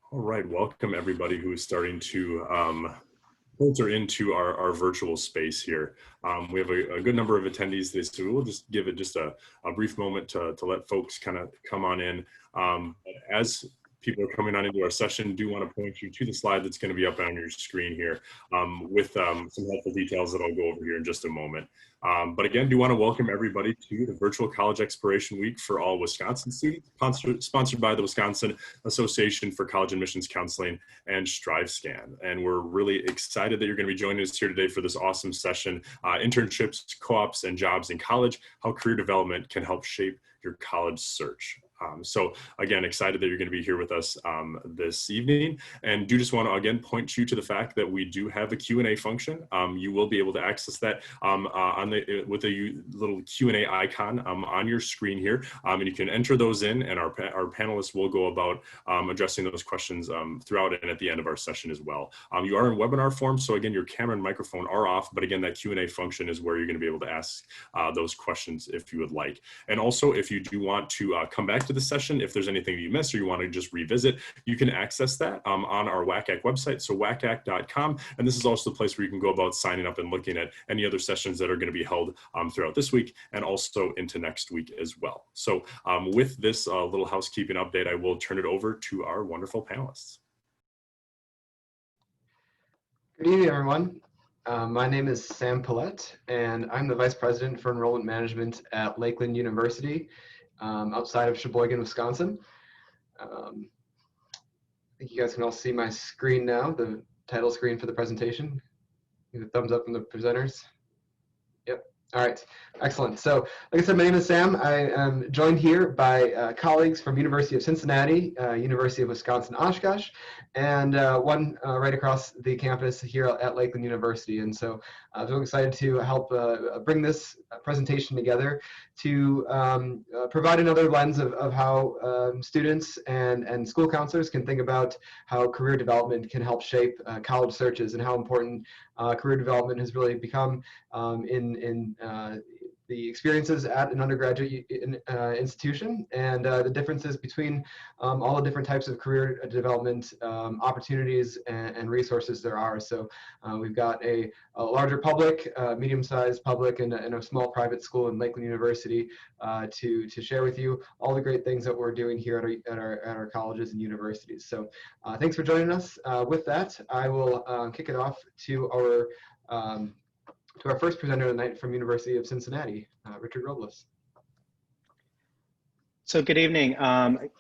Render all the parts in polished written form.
All right, welcome everybody who is starting to filter into our virtual space here. We have a good number of attendees today, so we'll just give it just a brief moment to let folks kind of come on in. As people are coming on into our session, do want to point you to the slide that's going to be up on your screen here with some helpful details that I'll go over here in just a moment. But again, do want to welcome everybody to the Virtual College Exploration Week for all Wisconsin students, sponsored by the Wisconsin Association for College Admissions Counseling and StriveScan. And we're really excited that you're going to be joining us here today for this awesome session, Internships, Co-ops, and Jobs in College, How Career Development Can Help Shape Your College Search. So again, excited that you're going to be here with us this evening, and do just want to again point you to the fact that we do have a Q&A function. You will be able to access that with a little Q&A icon on your screen here, and you can enter those in, and our panelists will go about addressing those questions throughout and at the end of our session as well. You are in webinar form, so again, your camera and microphone are off, but again, that Q&A function is where you're going to be able to ask those questions if you would like. And also, if you do want to come back to the session, if there's anything you missed or you want to just revisit, you can access that on our WACAC website, so wacac.com. And this is also the place where you can go about signing up and looking at any other sessions that are going to be held throughout this week and also into next week as well. So with this little housekeeping update, I will turn it over to our wonderful panelists. Good evening, everyone. My name is Sam Paulette, and I'm the Vice President for Enrollment Management at Lakeland University, outside of Sheboygan, Wisconsin. I think you guys can all see my screen now, the title screen for the presentation. Give a thumbs up from the presenters. Yep. All right, excellent. So, like I said, my name is Sam. I am joined here by colleagues from University of Cincinnati, University of Wisconsin, Oshkosh, and one right across the campus here at Lakeland University. And so I'm really excited to help bring this presentation together to provide another lens of how students and school counselors can think about how career development can help shape college searches, and how important career development has really become in the experiences at an undergraduate institution, and the differences between all the different types of career development opportunities and resources there are. So we've got a larger public, medium-sized public, and a small private school in Lakeland University to share with you all the great things that we're doing here at our colleges and universities. So thanks for joining us. With that, I will kick it off to our first presenter tonight from University of Cincinnati, Richard Robles. So good evening.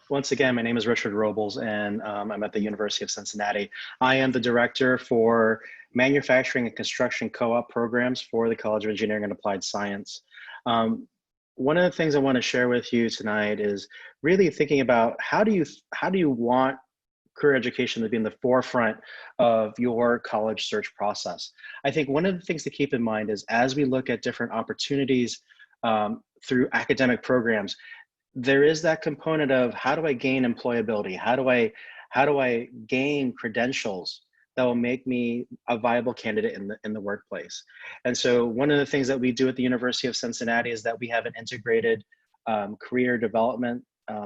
Once again, my name is Richard Robles, and I'm at the University of Cincinnati. I am the director for manufacturing and construction co-op programs for the College of Engineering and Applied Science. One of the things I want to share with you tonight is really thinking about how do you want career education to be in the forefront of your college search process. I think one of the things to keep in mind is, as we look at different opportunities through academic programs, there is that component of how do I gain employability? How do I gain credentials that will make me a viable candidate in the workplace? And so one of the things that we do at the University of Cincinnati is that we have an integrated career development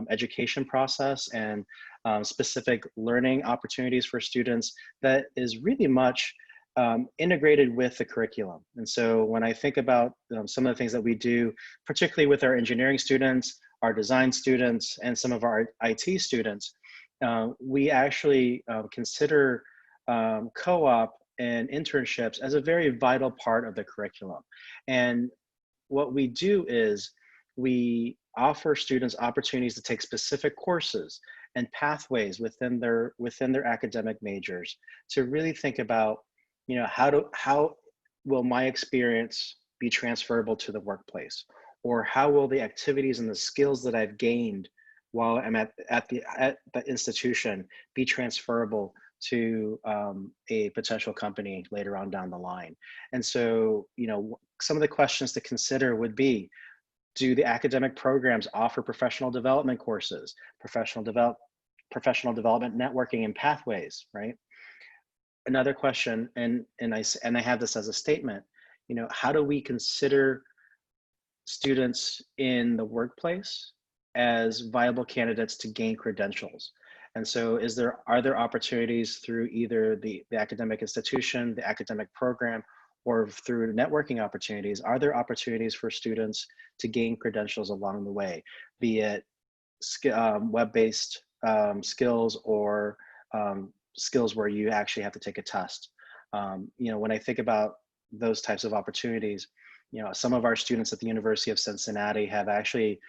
education process and specific learning opportunities for students that is really much integrated with the curriculum. And so when I think about some of the things that we do, particularly with our engineering students, our design students, and some of our IT students, we actually consider co-op and internships as a very vital part of the curriculum. And what we do is we offer students opportunities to take specific courses and pathways within their academic majors to really think about, how will my experience be transferable to the workplace, or how will the activities and the skills that I've gained while I'm at the institution be transferable to a potential company later on down the line. And so, some of the questions to consider would be, do the academic programs offer professional development courses, professional development networking and pathways, right? Another question, and I have this as a statement, how do we consider students in the workplace as viable candidates to gain credentials? And so are there opportunities through either the academic institution, the academic program, or through networking opportunities? Are there opportunities for students to gain credentials along the way, be it web-based skills or skills where you actually have to take a test? When I think about those types of opportunities, some of our students at the University of Cincinnati have actually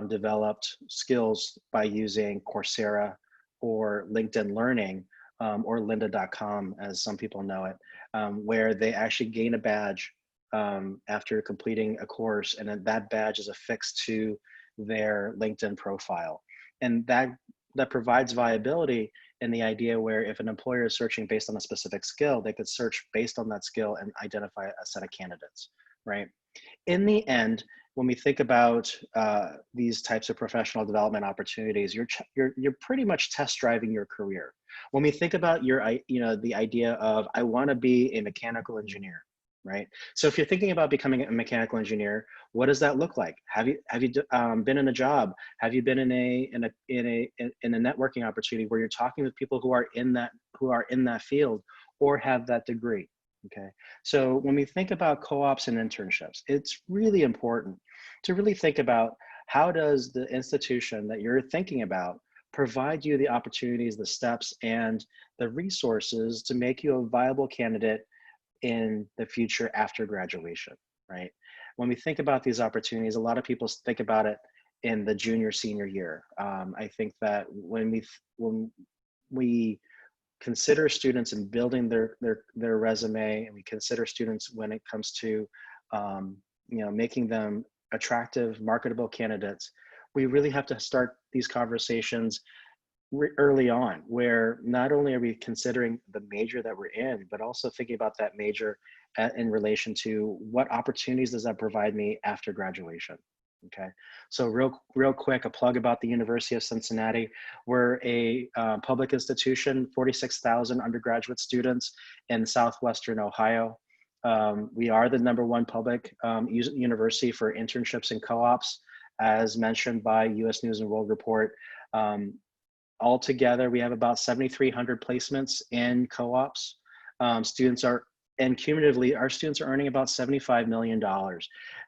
developed skills by using Coursera or LinkedIn Learning, or lynda.com, as some people know it, where they actually gain a badge after completing a course, and then that badge is affixed to their LinkedIn profile. And that provides viability in the idea where if an employer is searching based on a specific skill, they could search based on that skill and identify a set of candidates, right? In the end, when we think about these types of professional development opportunities, you're pretty much test driving your career. When we think about the idea of, I want to be a mechanical engineer, right? So if you're thinking about becoming a mechanical engineer, what does that look like? Have you been in a job? Have you been in a networking opportunity where you're talking with people who are in that field or have that degree? Okay, so when we think about co-ops and internships, it's really important to really think about, how does the institution that you're thinking about provide you the opportunities, the steps, and the resources to make you a viable candidate in the future after graduation, right? When we think about these opportunities, a lot of people think about it in the junior, senior year. I think that when we consider students in building their resume, and we consider students when it comes to making them attractive, marketable candidates, we really have to start these conversations early on, where not only are we considering the major that we're in, but also thinking about that major in relation to what opportunities does that provide me after graduation. Okay, so real quick, a plug about the University of Cincinnati. We're a public institution, 46,000 undergraduate students in Southwestern Ohio. We are the #1 public university for internships and co-ops, as mentioned by US News and World Report. Altogether, we have about 7,300 placements in co-ops. And cumulatively, our students are earning about $75 million.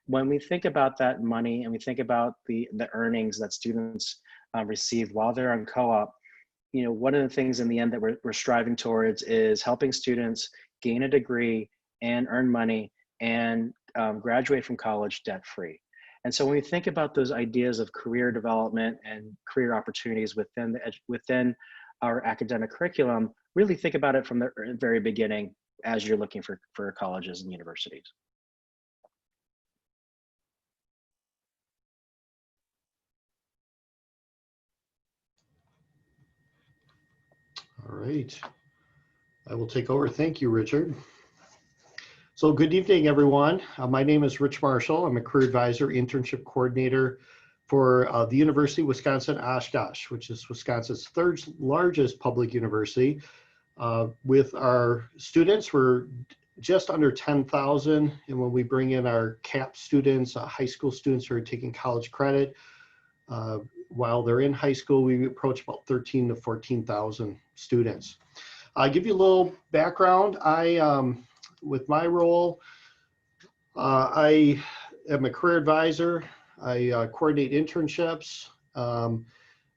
When we think about that money and we think about the earnings that students receive while they're on co-op, one of the things in the end that we're striving towards is helping students gain a degree and earn money and graduate from college debt-free. And so when we think about those ideas of career development and career opportunities within our academic curriculum, really think about it from the very beginning as you're looking for colleges and universities. All right, I will take over. Thank you, Richard. So good evening, everyone. My name is Rich Marshall. I'm a career advisor, internship coordinator for the University of Wisconsin Oshkosh, which is Wisconsin's third largest public university. With our students, we're just under 10,000. And when we bring in our CAP students, high school students who are taking college credit, while they're in high school, we approach about 13,000 to 14,000 students. I'll give you a little background. With my role, I am a career advisor. I coordinate internships.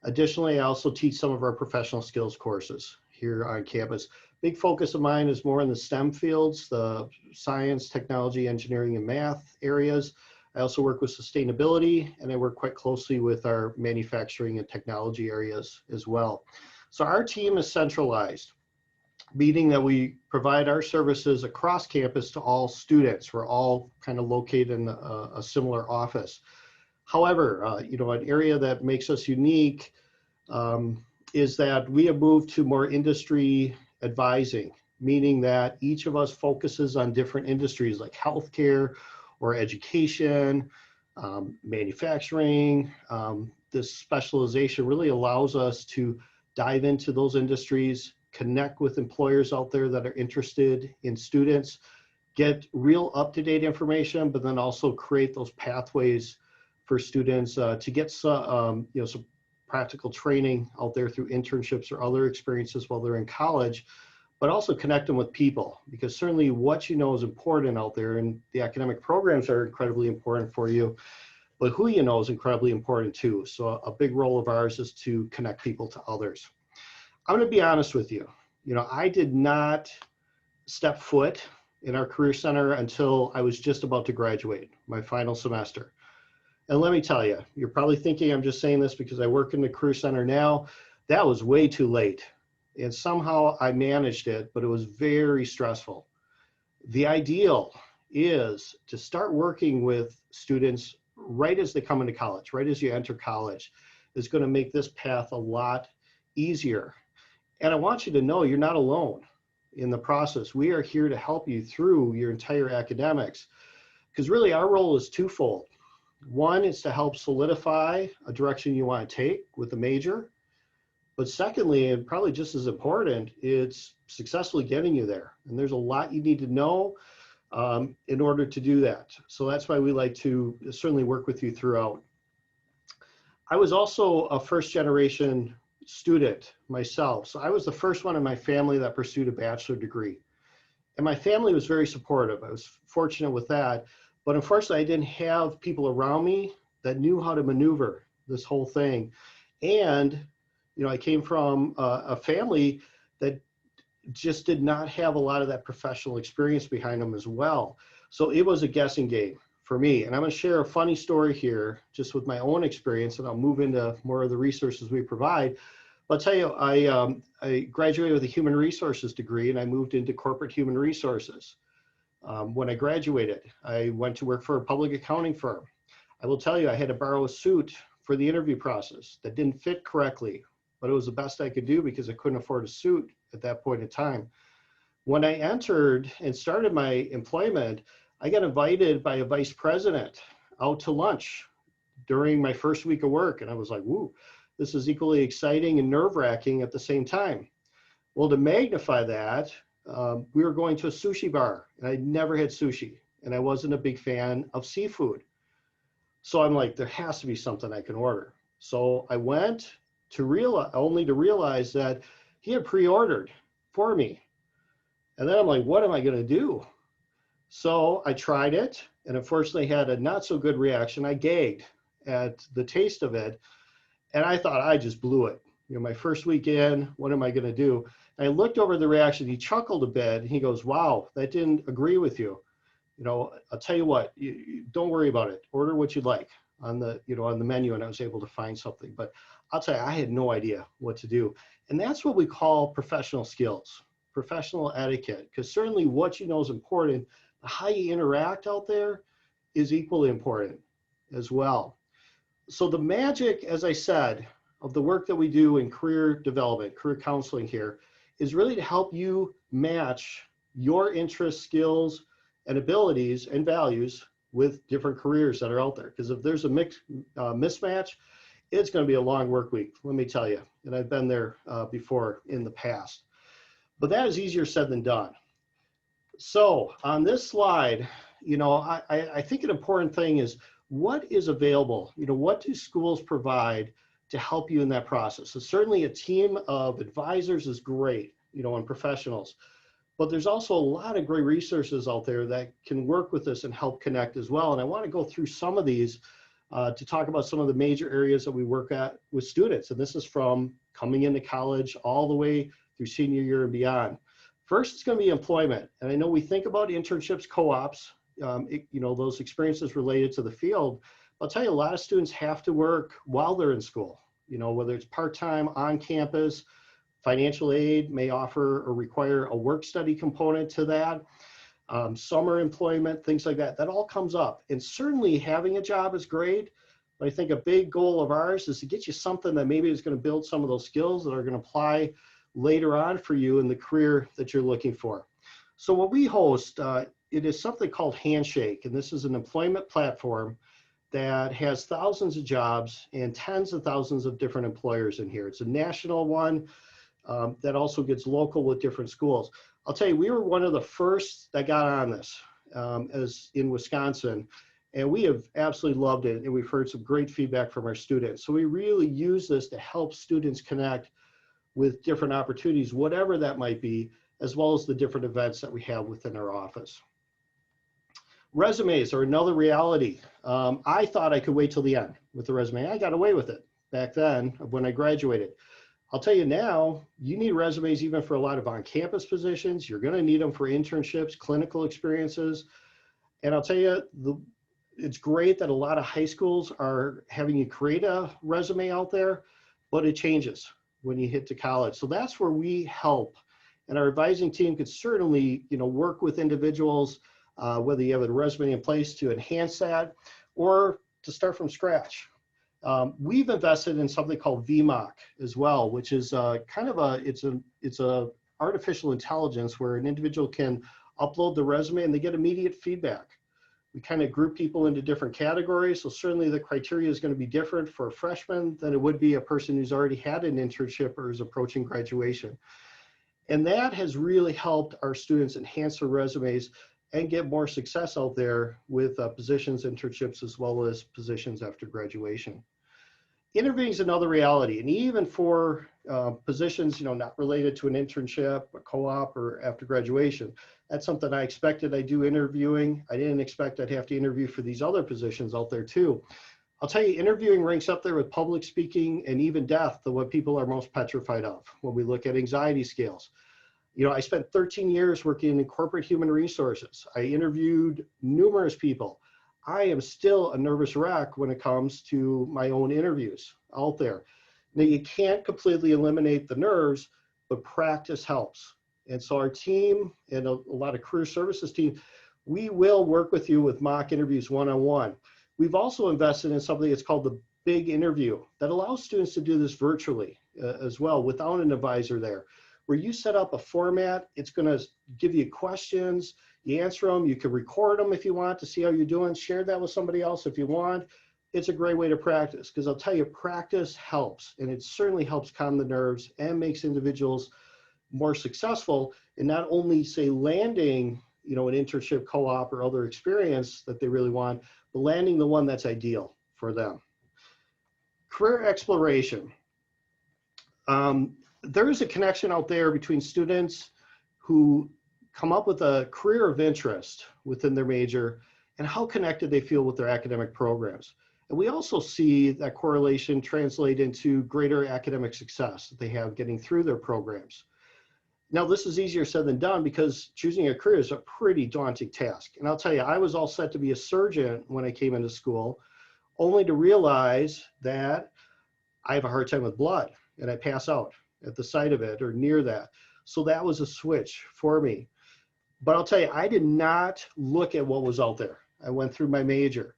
Additionally, I also teach some of our professional skills courses here on campus. Big focus of mine is more in the STEM fields, the science, technology, engineering, and math areas. I also work with sustainability, and I work quite closely with our manufacturing and technology areas as well. So our team is centralized, meaning that we provide our services across campus to all students. We're all kind of located in a similar office. However, an area that makes us unique is that we have moved to more industry advising, meaning that each of us focuses on different industries like healthcare or education, manufacturing. This specialization really allows us to dive into those industries, connect with employers out there that are interested in students, get real up-to-date information, but then also create those pathways for students to get some practical training out there through internships or other experiences while they're in college, but also connect them with people, because certainly what you know is important out there, and the academic programs are incredibly important for you, but who you know is incredibly important too. So a big role of ours is to connect people to others. I'm going to be honest with you. I did not step foot in our Career Center until I was just about to graduate, my final semester. And let me tell you, you're probably thinking I'm just saying this because I work in the Career Center now. That was way too late. And somehow I managed it, but it was very stressful. The ideal is to start working with students right as they come into college, right as you enter college, is going to make this path a lot easier. And I want you to know you're not alone in the process. We are here to help you through your entire academics, because really our role is twofold. One is to help solidify a direction you want to take with a major. But secondly, and probably just as important, it's successfully getting you there. And there's a lot you need to know in order to do that. So that's why we like to certainly work with you throughout. I was also a first-generation student myself. So I was the first one in my family that pursued a bachelor degree. And my family was very supportive. I was fortunate with that. But unfortunately, I didn't have people around me that knew how to maneuver this whole thing. And, I came from a family that just did not have a lot of that professional experience behind them as well. So it was a guessing game for me. And I'm going to share a funny story here, just with my own experience, and I'll move into more of the resources we provide. But I'll tell you, I graduated with a human resources degree, and I moved into corporate human resources. When I graduated, I went to work for a public accounting firm. I will tell you, I had to borrow a suit for the interview process that didn't fit correctly, but it was the best I could do because I couldn't afford a suit at that point in time. When I entered and started my employment, I got invited by a vice president out to lunch during my first week of work. And I was like, woo, this is equally exciting and nerve-wracking at the same time. Well, to magnify that, we were going to a sushi bar, and I'd never had sushi, and I wasn't a big fan of seafood. So I'm like, there has to be something I can order. So I went only to realize that he had pre-ordered for me. And then I'm like, what am I going to do? So I tried it, and unfortunately had a not so good reaction. I gagged at the taste of it, and I thought I just blew it. My first weekend, what am I going to do? And I looked over the reaction. He chuckled a bit, and he goes, wow, that didn't agree with you. I'll tell you what, don't worry about it. Order what you'd like on the menu. And I was able to find something, but I'll tell you, I had no idea what to do. And that's what we call professional skills, professional etiquette, because certainly what you know is important. How you interact out there is equally important as well. So the magic, as I said, of the work that we do in career development, career counseling here, is really to help you match your interests, skills, and abilities and values with different careers that are out there. Because if there's a mismatch, it's going to be a long work week, let me tell you. And I've been there before in the past. But that is easier said than done. So on this slide, I think an important thing is what is available. What do schools provide to help you in that process? So certainly a team of advisors is great, and professionals. But there's also a lot of great resources out there that can work with us and help connect as well. And I want to go through some of these to talk about some of the major areas that we work at with students. And this is from coming into college all the way through senior year and beyond. First, it's going to be employment. And I know we think about internships, co-ops, those experiences related to the field. I'll tell you, a lot of students have to work while they're in school, whether it's part-time, on campus. Financial aid may offer or require a work study component to that. Summer employment, things like that, that all comes up. And certainly having a job is great, but I think a big goal of ours is to get you something that maybe is going to build some of those skills that are going to apply later on for you in the career that you're looking for. So what we host, it is something called Handshake, and this is an employment platform that has thousands of jobs and tens of thousands of different employers in here. It's a national one that also gets local with different schools. I'll tell you, we were one of the first that got on this as in Wisconsin. And we have absolutely loved it, and we've heard some great feedback from our students. So we really use this to help students connect with different opportunities, whatever that might be, as well as the different events that we have within our office. Resumes are another reality. I thought I could wait till the end with the resume. I got away with it back then when I graduated. I'll tell you now, you need resumes even for a lot of on-campus positions. You're going to need them for internships, clinical experiences. And I'll tell you, it's great that a lot of high schools are having you create a resume out there, but it changes when you hit to college. So that's where we help. And our advising team could certainly, work with individuals, whether you have a resume in place to enhance that or to start from scratch. We've invested in something called VMOC as well, which is it's a artificial intelligence where an individual can upload the resume and they get immediate feedback. We kind of group people into different categories. So certainly the criteria is going to be different for a freshman than it would be a person who's already had an internship or is approaching graduation. And that has really helped our students enhance their resumes and get more success out there with positions, internships, as well as positions after graduation. Interviewing is another reality, and even for positions, not related to an internship, a co-op, or after graduation, that's something I expected. I do interviewing. I didn't expect I'd have to interview for these other positions out there too. I'll tell you, interviewing ranks up there with public speaking and even death, the what people are most petrified of when we look at anxiety scales. I spent 13 years working in corporate human resources. I interviewed numerous people. I am still a nervous wreck when it comes to my own interviews out there. Now, you can't completely eliminate the nerves, but practice helps. And so our team and a lot of career services team, we will work with you with mock interviews one-on-one. We've also invested in something that's called the Big Interview that allows students to do this virtually as well without an advisor there, where you set up a format. It's going to give you questions. You answer them, you can record them if you want to see how you're doing, share that with somebody else if you want. It's a great way to practice because I'll tell you, practice helps, and it certainly helps calm the nerves and makes individuals more successful in not only say landing, an internship, co-op, or other experience that they really want, but landing the one that's ideal for them. Career exploration. There is a connection out there between students who come up with a career of interest within their major and how connected they feel with their academic programs. And we also see that correlation translate into greater academic success that they have getting through their programs. Now, this is easier said than done because choosing a career is a pretty daunting task. And I'll tell you, I was all set to be a surgeon when I came into school, only to realize that I have a hard time with blood and I pass out at the sight of it or near that. So that was a switch for me. But I'll tell you, I did not look at what was out there. I went through my major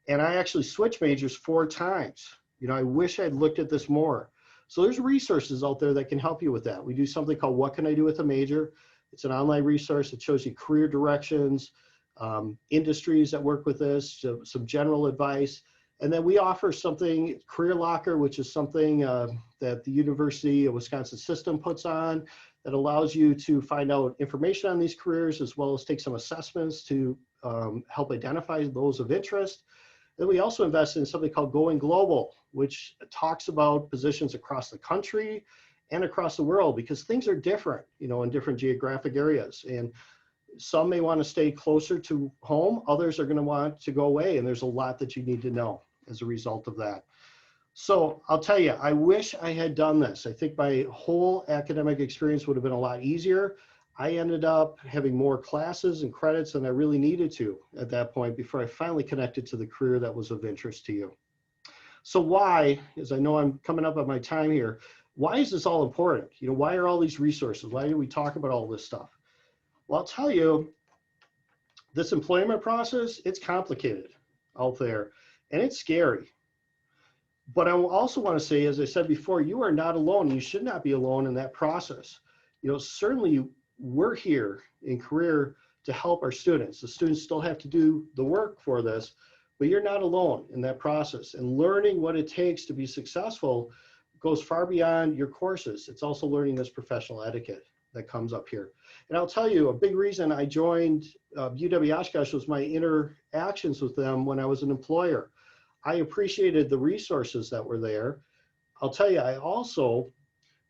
and I actually switched majors 4 times. I wish I'd looked at this more. So there's resources out there that can help you with that. We do something called What Can I Do with a Major? It's an online resource that shows you career directions, industries that work with this, some general advice. And then we offer something, Career Locker, which is something that the University of Wisconsin system puts on that allows you to find out information on these careers as well as take some assessments to help identify those of interest. Then we also invest in something called Going Global, which talks about positions across the country and across the world because things are different, in different geographic areas. And some may want to stay closer to home, others are going to want to go away, and there's a lot that you need to know as a result of that. So I'll tell you, I wish I had done this. I think my whole academic experience would have been a lot easier. I ended up having more classes and credits than I really needed to at that point before I finally connected to the career that was of interest to you. So why, as I know I'm coming up on my time here, why is this all important? Why are all these resources? Why do we talk about all this stuff? Well, I'll tell you, this employment process, it's complicated out there and it's scary. But I also want to say, as I said before, you are not alone. You should not be alone in that process. Certainly we're here in career to help our students. The students still have to do the work for this, but you're not alone in that process. And learning what it takes to be successful goes far beyond your courses. It's also learning this professional etiquette that comes up here. And I'll tell you, a big reason I joined UW Oshkosh was my interactions with them when I was an employer. I appreciated the resources that were there. I'll tell you, I also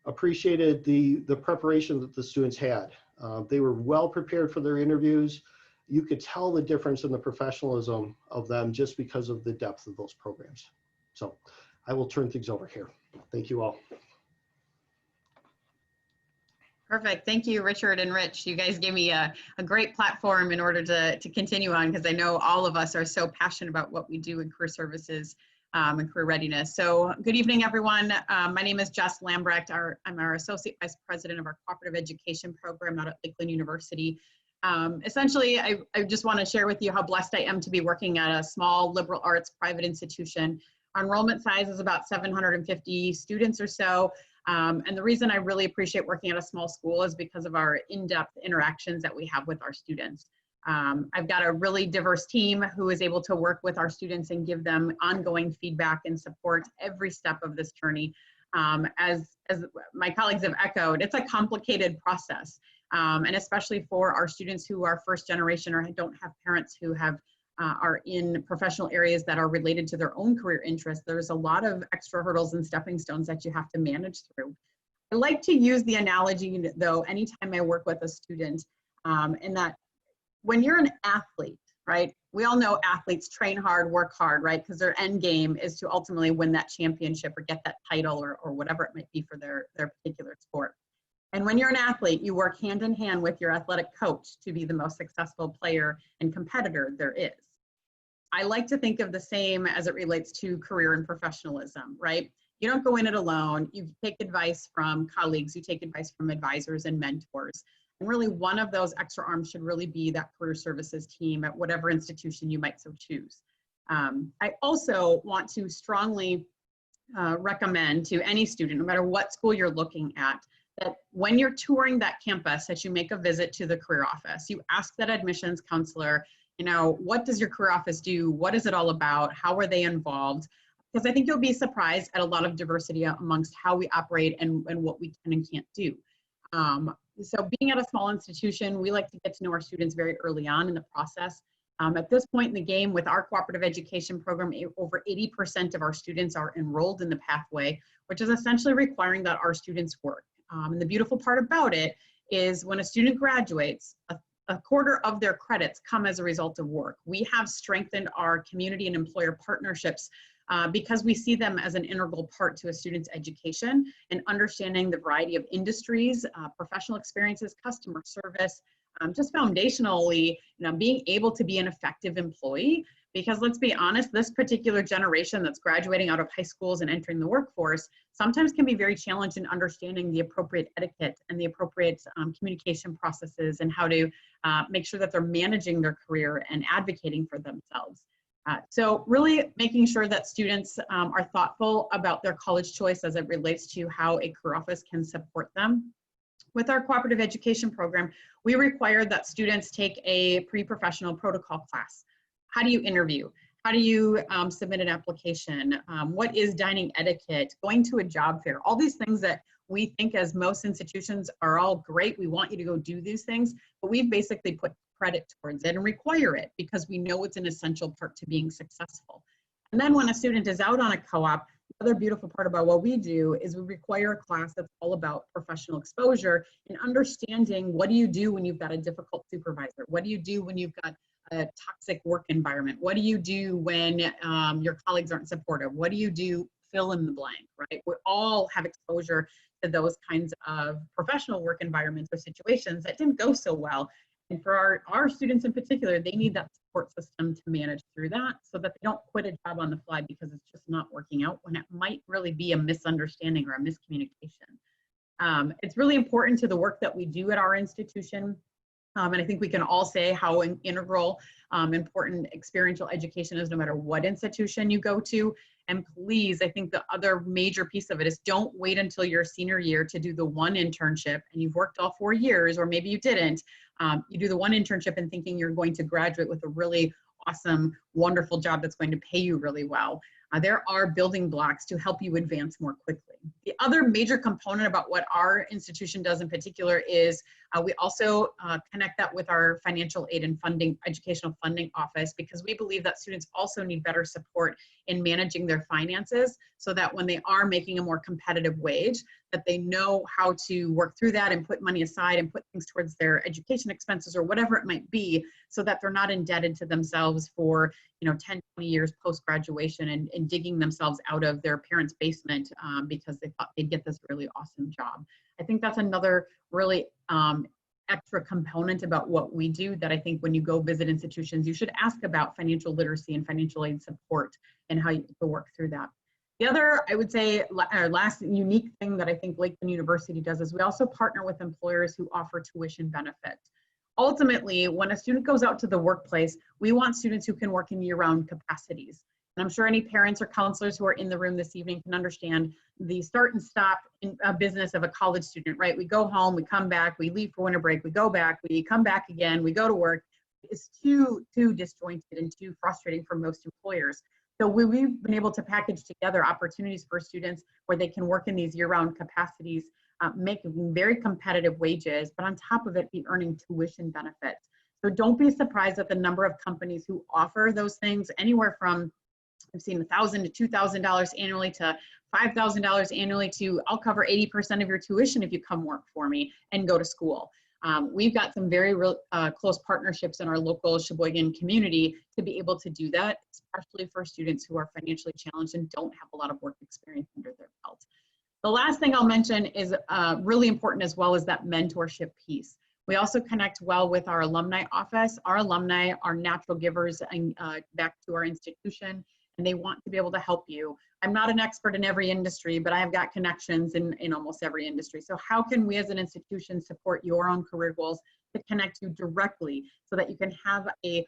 appreciated the preparation that the students had. They were well prepared for their interviews. You could tell the difference in the professionalism of them just because of the depth of those programs. So I will turn things over here. Thank you all. Perfect. Thank you, Richard and Rich. You guys gave me a great platform in order to continue on, because I know all of us are so passionate about what we do in career services and career readiness. So good evening, everyone. My name is Jess Lambrecht. I'm our Associate Vice President of our Cooperative Education Program out at Lakeland University. Essentially, I just want to share with you how blessed I am to be working at a small liberal arts private institution. Our enrollment size is about 750 students or so. And the reason I really appreciate working at a small school is because of our in-depth interactions that we have with our students. I've got a really diverse team who is able to work with our students and give them ongoing feedback and support every step of this journey. As my colleagues have echoed, it's a complicated process. And especially for our students who are first generation or don't have parents who are in professional areas that are related to their own career interests, there's a lot of extra hurdles and stepping stones that you have to manage through. I like to use the analogy, though, anytime I work with a student, in that when you're an athlete, right? We all know athletes train hard, work hard, right? Because their end game is to ultimately win that championship or get that title or whatever it might be for their particular sport. And when you're an athlete, you work hand in hand with your athletic coach to be the most successful player and competitor there is. I like to think of the same as it relates to career and professionalism, right? You don't go in it alone. You take advice from colleagues, you take advice from advisors and mentors. And really one of those extra arms should really be that career services team at whatever institution you might so choose. I also want to strongly recommend to any student, no matter what school you're looking at, that when you're touring that campus, that you make a visit to the career office. You ask that admissions counselor, you know, what does your career office do? What is it all about? How are they involved? Because I think you'll be surprised at a lot of diversity amongst how we operate and what we can and can't do. So being at a small institution, we like to get to know our students very early on in the process. At this point in the game with our cooperative education program, over 80% of our students are enrolled in the pathway, which is essentially requiring that our students work. And the beautiful part about it is when a student graduates, a quarter of their credits come as a result of work. We have strengthened our community and employer partnerships because we see them as an integral part to a student's education and understanding the variety of industries, professional experiences, customer service, just foundationally, you know, being able to be an effective employee. Because let's be honest, this particular generation that's graduating out of high schools and entering the workforce sometimes can be very challenged in understanding the appropriate etiquette and the appropriate communication processes and how to make sure that they're managing their career and advocating for themselves. So really making sure that students are thoughtful about their college choice as it relates to how a career office can support them. With our cooperative education program, we require that students take a pre-professional protocol class. How do you interview? How do you submit an application? What is dining etiquette? Going to a job fair? All these things that we think as most institutions are all great. We want you to go do these things, but we've basically put credit towards it and require it because we know it's an essential part to being successful. And then when a student is out on a co-op, the other beautiful part about what we do is we require a class that's all about professional exposure and understanding what do you do when you've got a difficult supervisor? What do you do when you've got a toxic work environment? What do you do when your colleagues aren't supportive? What do you do? Fill in the blank, right? We all have exposure to those kinds of professional work environments or situations that didn't go so well. And for our students in particular, they need that support system to manage through that so that they don't quit a job on the fly because it's just not working out when it might really be a misunderstanding or a miscommunication. It's really important to the work that we do at our institution. And I think we can all say how integral, important experiential education is no matter what institution you go to. And please, I think the other major piece of it is don't wait until your senior year to do the one internship and you've worked all 4 years, or maybe you didn't. You do the one internship and thinking you're going to graduate with a really awesome, wonderful job that's going to pay you really well. There are building blocks to help you advance more quickly. The other major component about what our institution does in particular is we also connect that with our financial aid and funding, educational funding office, because we believe that students also need better support in managing their finances so that when they are making a more competitive wage, that they know how to work through that and put money aside and put things towards their education expenses or whatever it might be, so that they're not indebted to themselves for 10, 20 years post-graduation and digging themselves out of their parents' basement because they thought they'd get this really awesome job. I think that's another really extra component about what we do that I think when you go visit institutions, you should ask about financial literacy and financial aid support and how you can work through that. The other, I would say, our last unique thing that I think Lakeland University does is we also partner with employers who offer tuition benefits. Ultimately, when a student goes out to the workplace, we want students who can work in year-round capacities. And I'm sure any parents or counselors who are in the room this evening can understand the start and stop in a business of a college student, right? We go home, we come back, we leave for winter break, we go back, we come back again, we go to work. It's too disjointed and too frustrating for most employers. So we've been able to package together opportunities for students where they can work in these year-round capacities, making very competitive wages, but on top of it, be earning tuition benefits. So don't be surprised at the number of companies who offer those things, anywhere from I've seen $1,000 to $2,000 annually to $5,000 annually to I'll cover 80% of your tuition if you come work for me and go to school. We've got some very close partnerships in our local Sheboygan community to be able to do that, especially for students who are financially challenged and don't have a lot of work experience under their belt. The last thing I'll mention is really important as well as that mentorship piece. We also connect well with our alumni office. Our alumni are natural givers back to our institution, and they want to be able to help you. I'm not an expert in every industry, but I've got connections in almost every industry. So how can we as an institution support your own career goals to connect you directly so that you can have a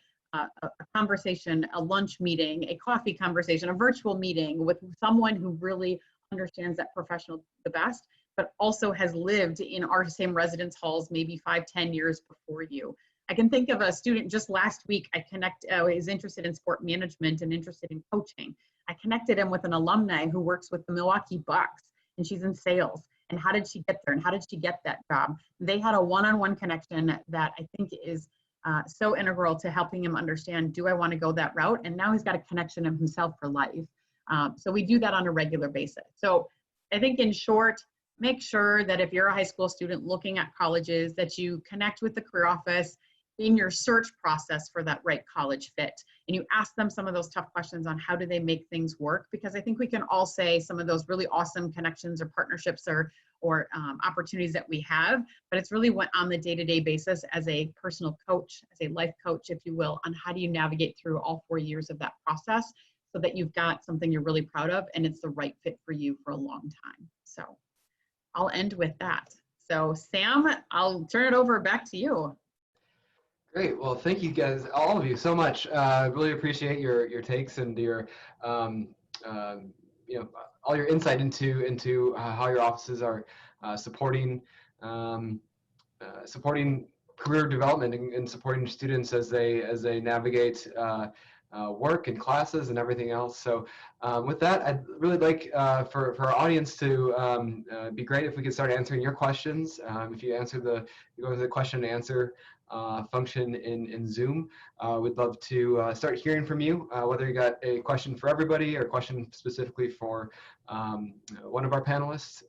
conversation, a lunch meeting, a coffee conversation, a virtual meeting with someone who really understands that professional the best, but also has lived in our same residence halls maybe 5-10 years before you. I can think of a student just last week. I is interested in sport management and interested in coaching. I connected him with an alumni who works with the Milwaukee Bucks, and she's in sales. And how did she get there? And how did she get that job? They had a one-on-one connection that I think is so integral to helping him understand, do I want to go that route? And now he's got a connection of himself for life. So we do that on a regular basis. So I think in short, make sure that if you're a high school student looking at colleges, that you connect with the career office in your search process for that right college fit. And you ask them some of those tough questions on how do they make things work, because I think we can all say some of those really awesome connections or partnerships or opportunities that we have, but it's really what on the day-to-day basis as a personal coach, as a life coach, if you will, on how do you navigate through all 4 years of that process so that you've got something you're really proud of and it's the right fit for you for a long time. So I'll end with that. So Sam, I'll turn it over back to you. Great. Well, thank you guys, all of you, so much. Really appreciate your takes and your, all your insight into how your offices are supporting career development and supporting students as they navigate work and classes and everything else. So with that, I'd really like for our audience to be great if we could start answering your questions. If you go to the question and answer function in Zoom. We'd love to start hearing from you, whether you got a question for everybody or a question specifically for one of our panelists.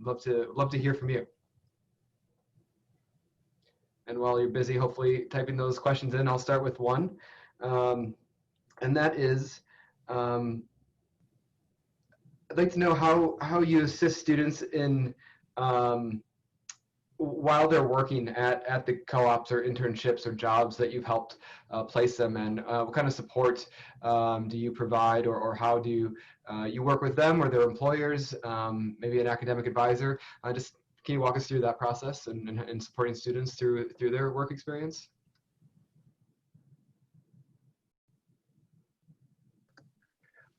Love to hear from you. And while you're busy, hopefully typing those questions in, I'll start with one. And that is, I'd like to know how you assist students in while they're working at the co-ops or internships or jobs that you've helped place them in. What kind of support do you provide, or how do you work with them or their employers, maybe an academic advisor? Just can you walk us through that process and supporting students through their work experience?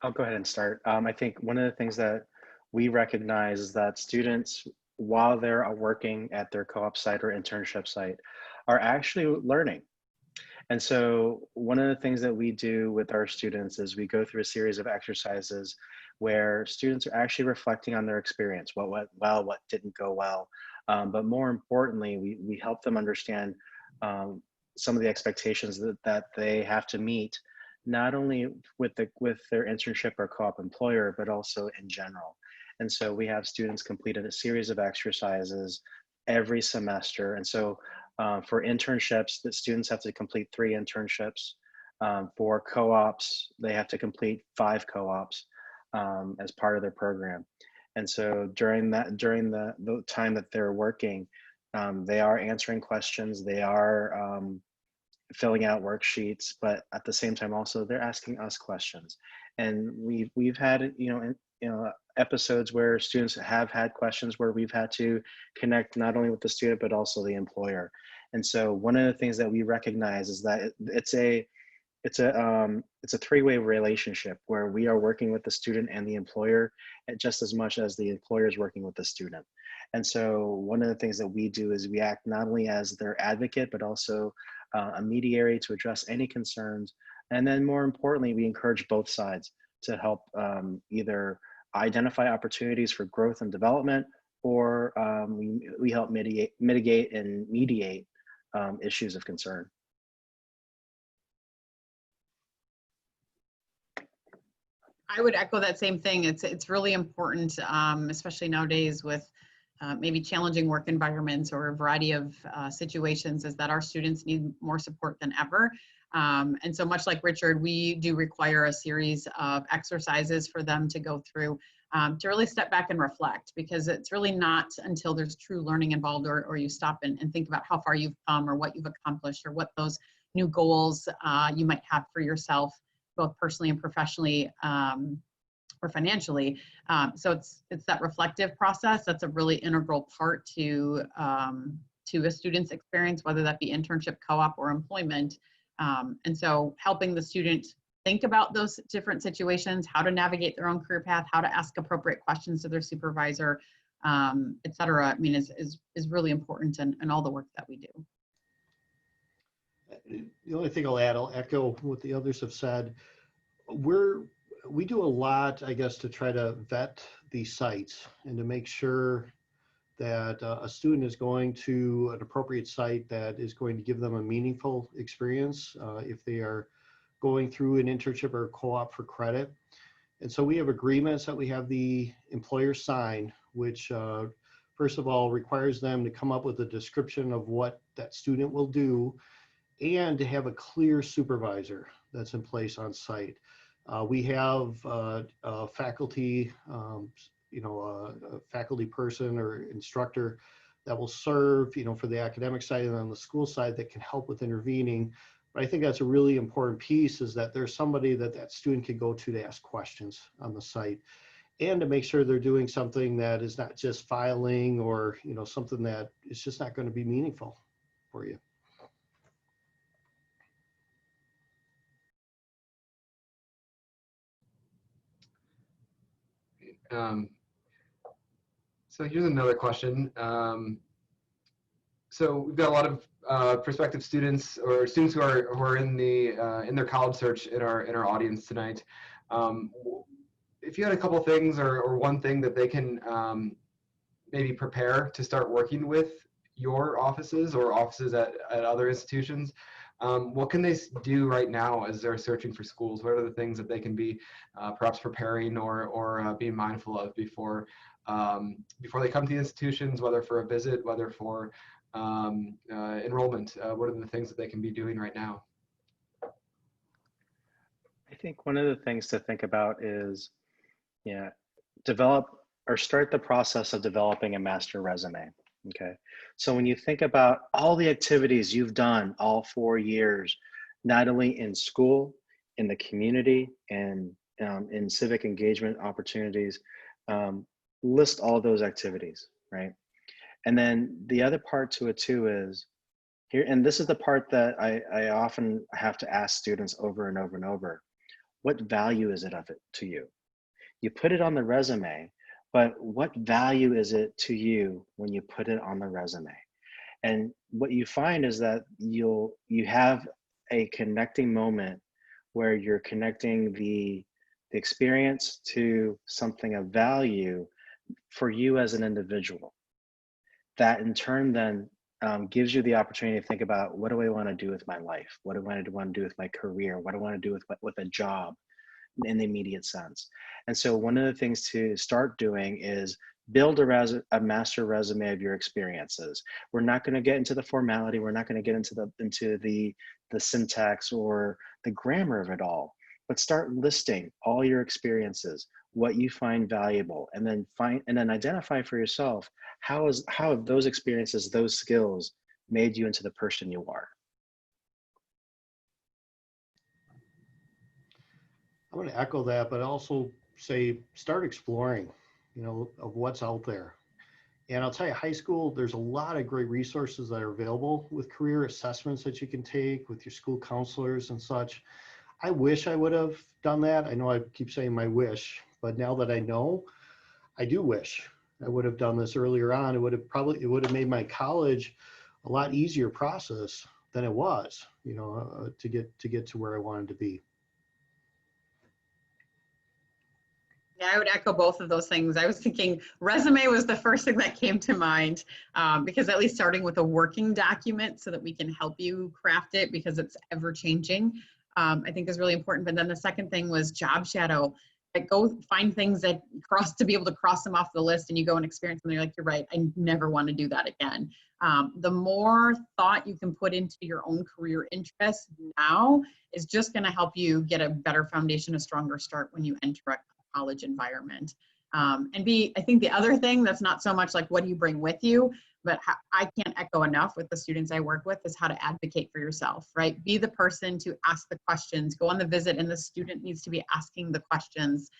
I'll go ahead and start. I think one of the things that we recognize is that students, while they're working at their co-op site or internship site, are actually learning. And so one of the things that we do with our students is we go through a series of exercises where students are actually reflecting on their experience, what went well, what didn't go well. But more importantly, we help them understand some of the expectations that they have to meet, not only with their internship or co-op employer, but also in general. And so we have students complete a series of exercises every semester. And so for internships, the students have to complete 3 internships. For co-ops, they have to complete 5 co-ops as part of their program. And so during the time that they're working, they are answering questions, they are filling out worksheets, but at the same time also they're asking us questions. And we've had episodes where students have had questions where we've had to connect not only with the student but also the employer. And so one of the things that we recognize is that it's a 3-way relationship where we are working with the student and the employer just as much as the employer is working with the student. And so one of the things that we do is we act not only as their advocate, but also a mediator to address any concerns. And then more importantly, we encourage both sides to help either identify opportunities for growth and development, or we help mitigate and mediate issues of concern. I would echo that same thing. It's really important, especially nowadays with maybe challenging work environments or a variety of situations, is that our students need more support than ever. And so much like Richard, we do require a series of exercises for them to go through to really step back and reflect, because it's really not until there's true learning involved or you stop and think about how far you've come or what you've accomplished or what those new goals you might have for yourself, both personally and professionally, or financially. So it's that reflective process that's a really integral part to a student's experience, whether that be internship, co-op, or employment. And so helping the student think about those different situations, how to navigate their own career path, how to ask appropriate questions to their supervisor, et cetera, I mean, is really important in all the work that we do. The only thing I'll echo what the others have said. We do a lot, I guess, to try to vet these sites and to make sure that a student is going to an appropriate site that is going to give them a meaningful experience if they are going through an internship or co-op for credit. And so we have agreements that we have the employer sign, which first of all requires them to come up with a description of what that student will do and to have a clear supervisor that's in place on site. We have a faculty, a faculty person or instructor that will serve, for the academic side and on the school side that can help with intervening. But I think that's a really important piece, is that there's somebody that student can go to ask questions on the site, and to make sure they're doing something that is not just filing or, something that is just not going to be meaningful for you. So here's another question. So we've got a lot of prospective students or students who are in their college search in our audience tonight. If you had a couple things or one thing that they can maybe prepare to start working with your offices or offices at other institutions, what can they do right now as they're searching for schools? What are the things that they can be perhaps preparing or being mindful of before they come to the institutions, whether for a visit, whether for enrollment? What are the things that they can be doing right now? I think one of the things to think about is, develop or start the process of developing a master resume. Okay. So when you think about all the activities you've done all 4 years, not only in school, in the community, and in civic engagement opportunities, list all those activities, right? And then the other part to it too is here, and this is the part that I often have to ask students over and over and over: what value is it of it to you? You put it on the resume, but what value is it to you when you put it on the resume? And what you find is that you have a connecting moment where you're connecting the experience to something of value for you as an individual. That in turn then gives you the opportunity to think about, what do I want to do with my life? What do I want to do with my career? What do I want to do with a job in the immediate sense? And so one of the things to start doing is build a master resume of your experiences. We're not going to get into the formality. We're not going to get into the syntax or the grammar of it all, but start listing all your experiences, what you find valuable, and then identify for yourself, how have those experiences, those skills made you into the person you are. I'm going to echo that, but also say, start exploring, of what's out there. And I'll tell you, high school, there's a lot of great resources that are available with career assessments that you can take with your school counselors and such. I wish I would have done that. I know I keep saying my wish, but now that I know, I do wish I would have done this earlier on. It would have made my college a lot easier process than it was, to get to where I wanted to be. Yeah, I would echo both of those things. I was thinking resume was the first thing that came to mind, because at least starting with a working document so that we can help you craft it, because it's ever changing, I think is really important. But then the second thing was job shadow. Like, go find things to be able to cross them off the list, and you go and experience them. And you're like, you're right, I never want to do that again. The more thought you can put into your own career interests now is just going to help you get a better foundation, a stronger start when you enter a college environment. And I think the other thing that's not so much like what do you bring with you, but I can't echo enough with the students I work with, is how to advocate for yourself, right? Be the person to ask the questions, go on the visit, and the student needs to be asking the questions.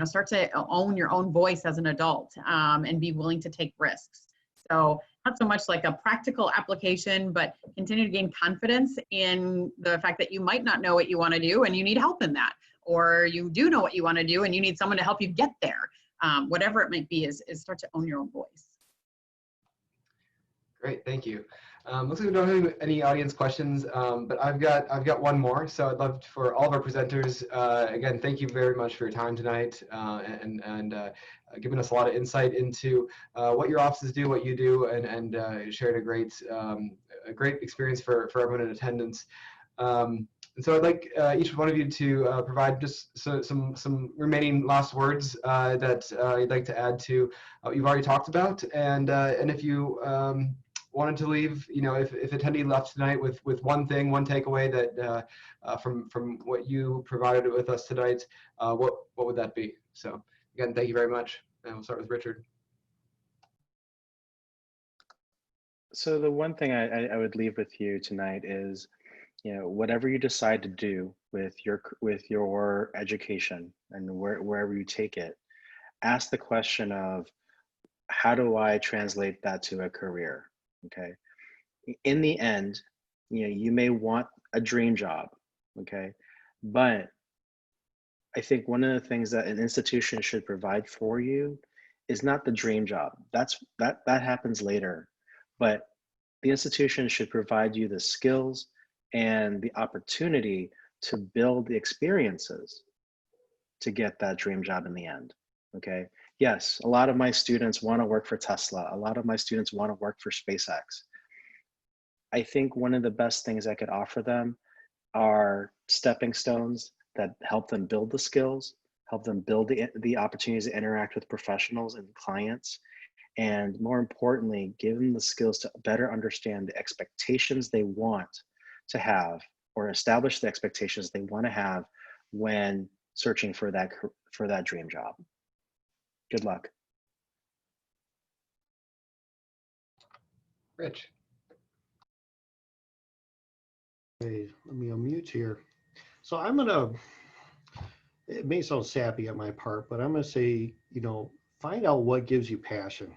Start to own your own voice as an adult, and be willing to take risks. So not so much like a practical application, but continue to gain confidence in the fact that you might not know what you want to do and you need help in that. Or you do know what you want to do and you need someone to help you get there. Whatever it might be, is start to own your own voice. Great, thank you. Looks like we don't have any audience questions, but I've got one more. So I'd love for all of our presenters, again, thank you very much for your time tonight, and giving us a lot of insight into what your offices do, what you do, and sharing a great experience for everyone in attendance. And so I'd like each one of you to provide just some remaining last words that you'd like to add to what you've already talked about, and if you wanted to leave, if attendee left tonight with one takeaway that from what you provided with us tonight, what would that be? So again, thank you very much, and we'll start with Richard. So the one thing I would leave with you tonight is, whatever you decide to do with your education and wherever you take it, ask the question of, how do I translate that to a career? Okay. In the end, you may want a dream job. Okay. But I think one of the things that an institution should provide for you is not the dream job. That happens later, but the institution should provide you the skills and the opportunity to build the experiences to get that dream job in the end. Okay. Yes, a lot of my students want to work for Tesla. A lot of my students want to work for SpaceX. I think one of the best things I could offer them are stepping stones that help them build the skills, help them build the opportunities to interact with professionals and clients, and more importantly, give them the skills to better understand the expectations they want to have, or establish the expectations they want to have when searching for that dream job. Good luck. Rich. Okay, let me unmute here. So it may sound sappy on my part, but I'm gonna say, find out what gives you passion.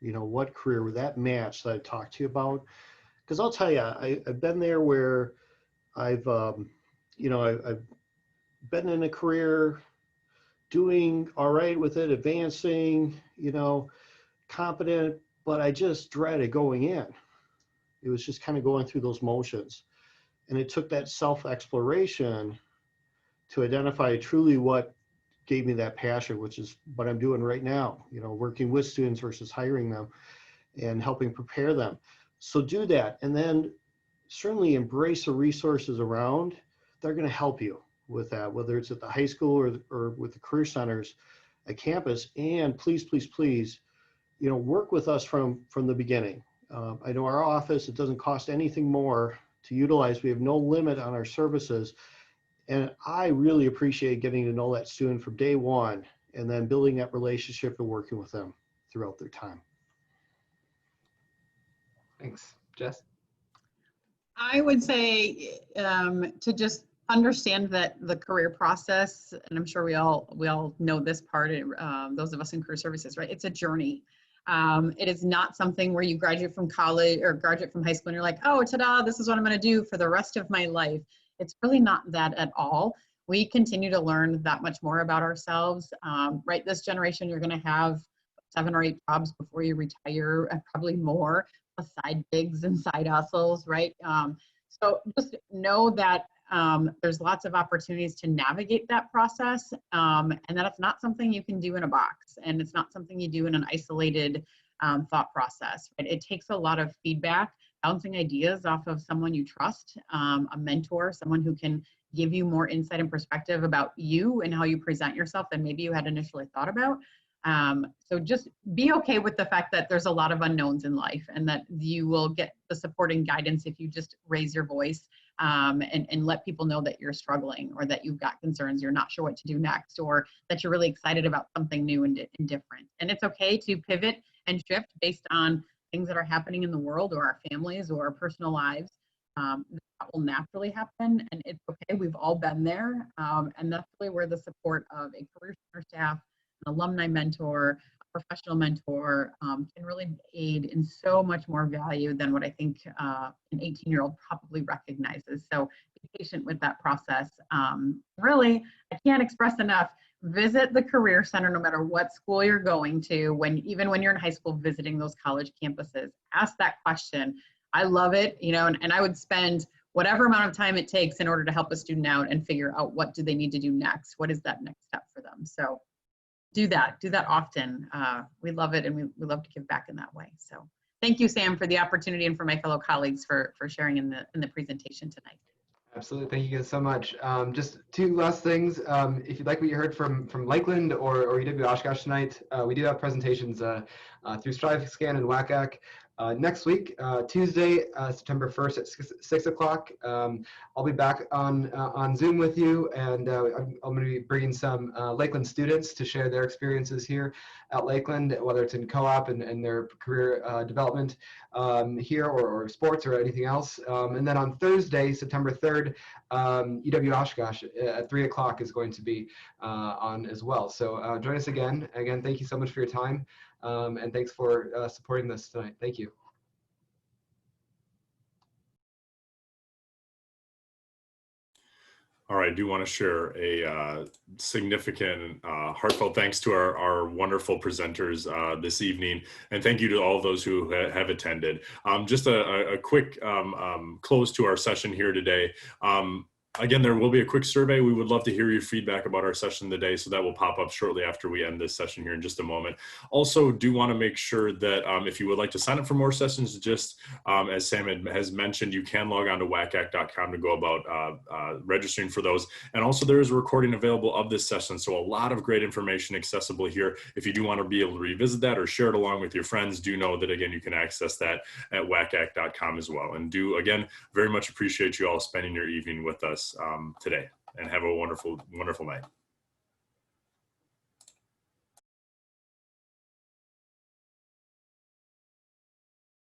What career, that match that I talked to you about. Because I'll tell you, I've been there where I've been in a career doing all right with it, advancing, competent, but I just dreaded going in. It was just kind of going through those motions. And it took that self-exploration to identify truly what gave me that passion, which is what I'm doing right now, you know, working with students versus hiring them and helping prepare them. So do that. And then certainly embrace the resources around. They're going to help you with that, whether it's at the high school or with the career centers at campus. And please, please, please, you know, work with us from the beginning. I know our office, it doesn't cost anything more to utilize. We have no limit on our services. And I really appreciate getting to know that student from day one and then building that relationship and working with them throughout their time. Thanks. Jess? I would say to just understand that the career process, and I'm sure we all know this part, those of us in career services, right? It's a journey. It is not something where you graduate from college or graduate from high school and you're like, oh, ta-da, this is what I'm going to do for the rest of my life. It's really not that at all. We continue to learn that much more about ourselves. Right, this generation, you're going to have 7 or 8 jobs before you retire, and probably more, plus side gigs and side hustles, right? So just know that there's lots of opportunities to navigate that process, and that it's not something you can do in a box, and it's not something you do in an isolated thought process. Right? It takes a lot of feedback, bouncing ideas off of someone you trust, a mentor, someone who can give you more insight and perspective about you and how you present yourself than maybe you had initially thought about. So just be okay with the fact that there's a lot of unknowns in life, and that you will get the support and guidance if you just raise your voice and let people know that you're struggling, or that you've got concerns, you're not sure what to do next, or that you're really excited about something new and different. And it's okay to pivot and shift based on things that are happening in the world or our families or our personal lives. That will naturally happen, and it's okay. We've all been there, and that's really where the support of a career center staff, an alumni mentor, a professional mentor can really aid in so much more value than what I think an 18-year-old probably recognizes. So be patient with that process. Really, I can't express enough. Visit the Career Center no matter what school you're going to, even when you're in high school, visiting those college campuses. Ask that question. I love it, you know, and I would spend whatever amount of time it takes in order to help a student out and figure out what do they need to do next. What is that next step for them? So do that often. We love it, and we love to give back in that way. So thank you, Sam, for the opportunity, and for my fellow colleagues for sharing in the presentation tonight. Absolutely. Thank you guys so much. Just 2 last things. If you'd like what you heard from Lakeland or UW Oshkosh tonight, we do have presentations through StriveScan and WACAC. Next week, Tuesday, September 1st at 6 o'clock, I'll be back on Zoom with you, and I'm going to be bringing some Lakeland students to share their experiences here at Lakeland, whether it's in co-op and their career development here, or sports or anything else. And then on Thursday, September 3rd, UW Oshkosh at 3 o'clock is going to be on as well. So join us again. Again, thank you so much for your time. And thanks for supporting this tonight. Thank you. All right, I do want to share a significant, heartfelt thanks to our wonderful presenters this evening, and thank you to all those who have attended. Just a quick close to our session here today. Again, there will be a quick survey. We would love to hear your feedback about our session today, so that will pop up shortly after we end this session here in just a moment. Also, do want to make sure that if you would like to sign up for more sessions, just as Sam has mentioned, you can log on to wacac.com to go about registering for those. And also, there is a recording available of this session, so a lot of great information accessible here. If you do want to be able to revisit that or share it along with your friends, do know that, again, you can access that at wacac.com as well. And do, again, very much appreciate you all spending your evening with us today, and have a wonderful, wonderful night.